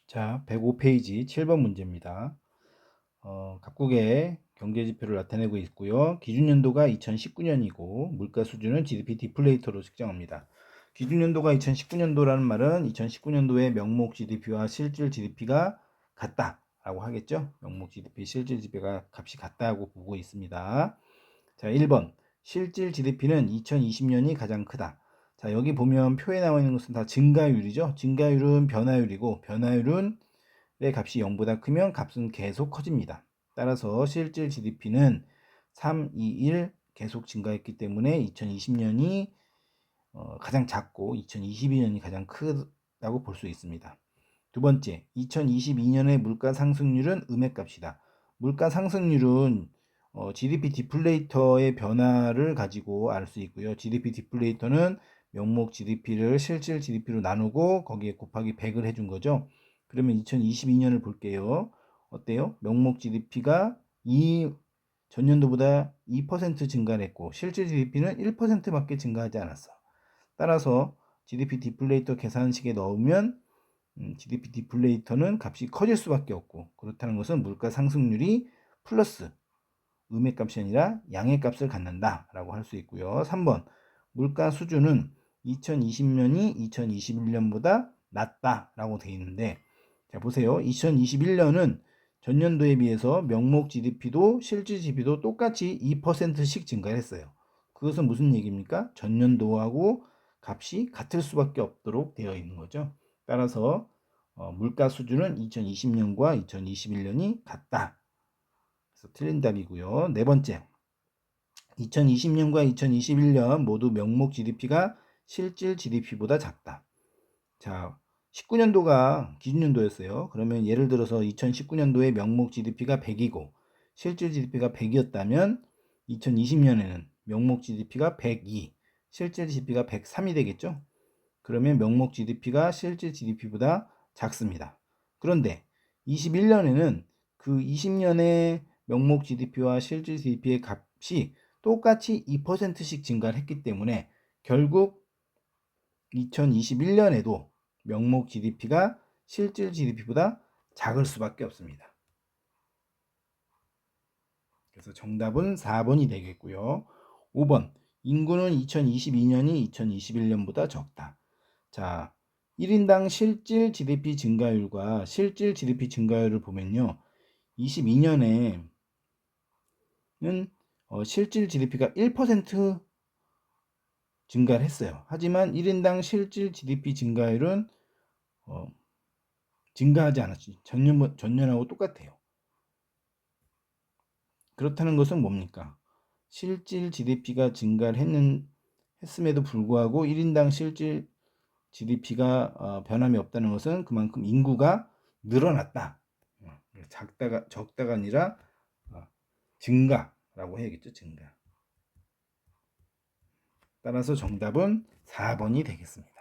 자, 105페이지 7번 문제입니다. 각국의 경제지표를 나타내고 있고요. 기준연도가 2019년이고 물가 수준은 GDP 디플레이터로 측정합니다. 기준연도가 2019년도라는 말은 2019년도에 명목 GDP와 실질 GDP가 같다라고 하겠죠. 명목 GDP, 실질 GDP가 값이 같다고 보고 있습니다. 자, 1번 실질 GDP는 2020년이 가장 크다. 자, 여기 보면 표에 나와 있는 것은 다 증가율이죠. 증가율은 변화율이고 변화율은 의 값이 0보다 크면 값은 계속 커집니다. 따라서 실질 GDP는 3, 2, 1 계속 증가했기 때문에 2020년이 가장 작고 2022년이 가장 크다고 볼 수 있습니다. 두 번째, 2022년의 물가 상승률은 음액값이다. 물가 상승률은 GDP 디플레이터의 변화를 가지고 알 수 있고요. GDP 디플레이터는 명목 GDP를 실질 GDP로 나누고 거기에 곱하기 100을 해준 거죠. 그러면 2022년을 볼게요. 어때요? 명목 GDP가 전년도보다 2% 증가를 했고 실질 GDP는 1%밖에 증가하지 않았어. 따라서 GDP 디플레이터 계산식에 넣으면 GDP 디플레이터는 값이 커질 수밖에 없고, 그렇다는 것은 물가 상승률이 플러스 음의 값이 아니라 양의 값을 갖는다 라고 할 수 있고요. 3번 물가 수준은 2020년이 2021년보다 낮다 라고 되어 있는데, 자 보세요. 2021년은 전년도에 비해서 명목 GDP도 실질 GDP도 똑같이 2%씩 증가했어요. 그것은 무슨 얘기입니까? 전년도하고 값이 같을 수밖에 없도록 되어 있는 거죠. 따라서 물가 수준은 2020년과 2021년이 같다. 그래서 틀린 답이고요. 네 번째, 2020년과 2021년 모두 명목 GDP가 실질 GDP보다 작다. 자, 19년도가 기준연도였어요. 그러면 예를 들어서 2019년도에 명목 GDP가 100이고 실질 GDP가 100이었다면 2020년에는 명목 GDP가 102, 실질 GDP가 103이 되겠죠? 그러면 명목 GDP가 실질 GDP보다 작습니다. 그런데 21년에는 그 20년의 명목 GDP와 실질 GDP의 값이 똑같이 2%씩 증가를 했기 때문에 결국 2021년에도 명목 GDP가 실질 GDP보다 작을 수밖에 없습니다. 그래서 정답은 4번이 되겠고요. 5번 인구는 2022년이 2021년보다 적다. 자, 1인당 실질 GDP 증가율과 실질 GDP 증가율을 보면요. 22년에는 실질 GDP가 1% 증가를 했어요. 하지만 1인당 실질 GDP 증가율은 증가하지 않았죠. 전년하고 똑같아요. 그렇다는 것은 뭡니까? 실질 GDP가 증가를 했음에도 불구하고 1인당 실질 GDP가 변함이 없다는 것은 그만큼 인구가 늘어났다. 적다가 아니라 증가라고 해야겠죠. 증가. 따라서 정답은 4번이 되겠습니다.